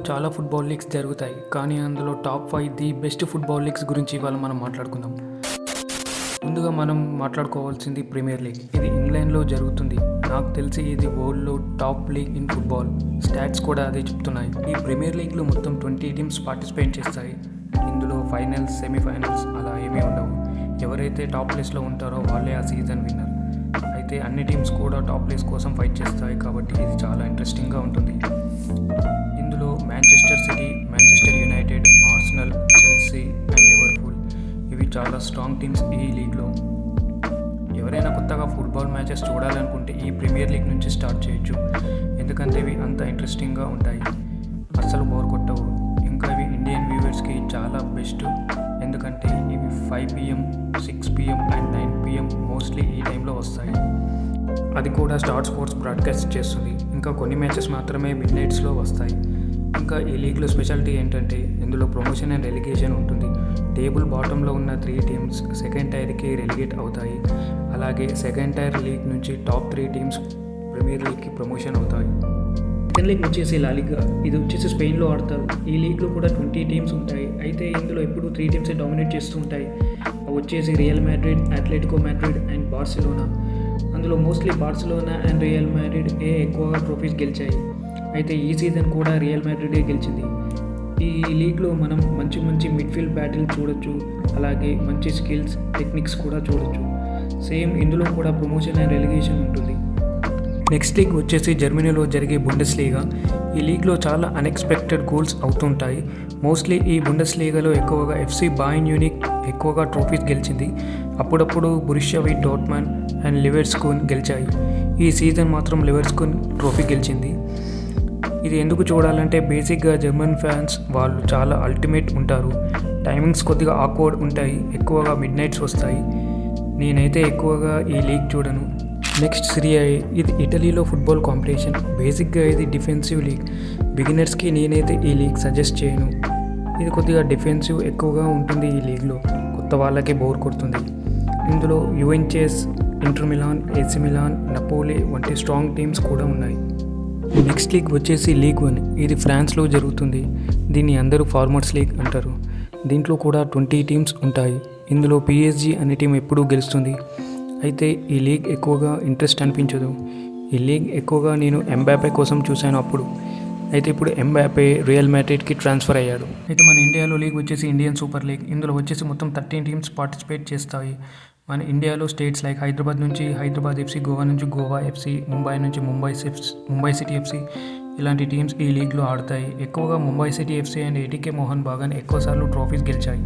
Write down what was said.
ఇండియాలో చాలా football leagues జరుగుతాయి, కానీ అందులో top 5 the best football leagues గురించి ఇవాళ మనం మాట్లాడుకుందాం. ముందుగా మనం మాట్లాడుకోవాల్సింది ప్రీమియర్ లీగ్. ఇది ఇంగ్లాండ్లో జరుగుతుంది. నాకు తెలిసి ఇది వరల్డ్లో top league in football. Stats కూడా అదే చెప్తున్నాయి. ఈ ప్రీమియర్ లీగ్లో మొత్తం 20 టీమ్స్ పార్టిసిపేట్ చేస్తాయి. ఇందులో ఫైనల్స్, సెమీఫైనల్స్ అలా ఏమీ ఉండవు. ఎవరైతే టాప్ ప్లేస్లో ఉంటారో వాళ్ళే ఆ సీజన్ విన్నర్. అయితే అన్ని టీమ్స్ కూడా టాప్ ప్లేస్ కోసం ఫైట్ చేస్తాయి, కాబట్టి ఇది చాలా ఇంట్రెస్టింగ్గా ఉంటుంది. ఇందులో Manchester city, Manchester United, Arsenal, Chelsea and Liverpool ఇవి చాలా స్ట్రాంగ్ టీమ్స్ ఈ లీగ్లో. ఎవరైనా కొత్తగా ఫుట్బాల్ మ్యాచెస్ చూడాలనుకుంటే ఈ ప్రీమియర్ లీగ్ నుంచి స్టార్ట్ చేయొచ్చు, ఎందుకంటే ఇవి అంత ఇంట్రెస్టింగ్గా ఉంటాయి, అస్సలు బోర్ కొట్టవు. ఇంకా ఇవి ఇండియన్ వ్యూవర్స్కి చాలా బెస్ట్, ఎందుకంటే ఇవి 5 PM, 6 PM and 9 PM mostly ఈ టైంలో వస్తాయి. అది కూడా స్టార్ స్పోర్ట్స్ బ్రాడ్కాస్ట్ చేస్తుంది. ఇంకా కొన్ని మ్యాచెస్ మాత్రమే మిడ్ నైట్స్లో వస్తాయి. ఇంకా ఈ లీగ్లో స్పెషాలిటీ ఏంటంటే ఇందులో ప్రమోషన్ అండ్ రెలిగేషన్ ఉంటుంది. టేబుల్ బాటంలో ఉన్న 3 టీమ్స్ సెకండ్ టైర్కి రెలిగేట్ అవుతాయి. అలాగే సెకండ్ టైర్ లీగ్ నుంచి టాప్ 3 టీమ్స్ ప్రీమియర్ లీగ్కి ప్రమోషన్ అవుతాయి. సెకండ్ లీగ్ వచ్చేసి లా లీగా. ఇది వచ్చేసి స్పెయిన్లో ఆడతారు. ఈ లీగ్లో కూడా 20 టీమ్స్ ఉంటాయి. అయితే ఇందులో ఎప్పుడు 3 టీమ్సే డామినేట్ చేస్తూ ఉంటాయి. అవి వచ్చేసి Real Madrid, Atletico Madrid and Barcelona. అందులో mostly Barcelona and Real Madrid ఎక్కువగా ట్రోఫీస్ గెలిచాయి. అయితే ఈ సీజన్ కూడా రియల్ మాడ్రిడే గెలిచింది. ఈ లీగ్లో మనం మంచి మిడ్ఫీల్డ్ బ్యాటిల్ చూడొచ్చు, అలాగే మంచి స్కిల్స్, టెక్నిక్స్ కూడా చూడొచ్చు. సేమ్ ఇందులో కూడా ప్రమోషన్ అండ్ రెలిగేషన్ ఉంటుంది. నెక్స్ట్ లీగ్ వచ్చేసి జర్మనీలో జరిగే బుండెస్ లీగా. ఈ లీగ్లో చాలా అన్ఎక్స్పెక్టెడ్ గోల్స్ అవుతుంటాయి. మోస్ట్లీ ఈ బుండెస్ లీగాలో ఎక్కువగా FC బాయర్న్ మ్యూనిక్ ఎక్కువగా ట్రోఫీస్ గెలిచింది. అప్పుడప్పుడు బొరుసియా డోర్ట్మండ్ అండ్ లివర్పూల్ గెలిచాయి. ఈ సీజన్ మాత్రం లివర్పూల్ ట్రోఫీ గెలిచింది. ఇది ఎందుకు చూడాలంటే బేసిక్గా జర్మన్ ఫ్యాన్స్ వాళ్ళు చాలా అల్టిమేట్ ఉంటారు. టైమింగ్స్ కొద్దిగా ఆక్వర్డ్ ఉంటాయి, ఎక్కువగా మిడ్ నైట్స్ వస్తాయి. నేనైతే ఎక్కువగా ఈ లీగ్ చూడను. నెక్స్ట్ సిరియా ఏ. ఇది ఇటలీలో ఫుట్బాల్ కాంపిటీషన్. బేసిక్గా ఇది డిఫెన్సివ్ లీగ్. బిగినర్స్కి నేనైతే ఈ లీగ్ సజెస్ట్ చేయను. ఇది కొద్దిగా డిఫెన్సివ్ ఎక్కువగా ఉంటుంది. ఈ లీగ్లో కొత్త వాళ్ళకే బోర్ కొడుతుంది. ఇందులో Juventus, Inter Milan, AC Milan, Napoli వంటి స్ట్రాంగ్ టీమ్స్ కూడా ఉన్నాయి. నెక్స్ట్ లీగ్ వచ్చేసి లీగ్ 1. ఇది ఫ్రాన్స్లో జరుగుతుంది. దీన్ని అందరూ ఫార్మర్స్ లీగ్ అంటారు. దీంట్లో కూడా 20 టీమ్స్ ఉంటాయి. ఇందులో PSG అనే టీం ఎప్పుడూ గెలుస్తుంది. అయితే ఈ లీగ్ ఎక్కువగా ఇంట్రెస్ట్ అనిపించదు. ఈ లీగ్ ఎక్కువగా నేను ఎంబాపే కోసం చూశాను అప్పుడు. అయితే ఇప్పుడు ఎంబాపే రియల్ మాడ్రిడ్కి ట్రాన్స్ఫర్ అయ్యాడు. అయితే మన ఇండియాలో లీగ్ వచ్చేసి ఇండియన్ సూపర్ లీగ్. ఇందులో వచ్చేసి మొత్తం 13 టీమ్స్ పార్టిసిపేట్ చేస్తాయి. మన ఇండియాలో స్టేట్స్ లైక్ హైదరాబాద్ నుంచి హైదరాబాద్ FC, గోవా నుంచి గోవా FC, ముంబై నుంచి ముంబై సిటీ FC ఇలాంటి టీమ్స్ ఈ లీగ్లో ఆడతాయి. ఎక్కువగా Mumbai city FC and ATK Mohun Bagan ఎక్కువసార్లు ట్రోఫీస్ గెలిచాయి.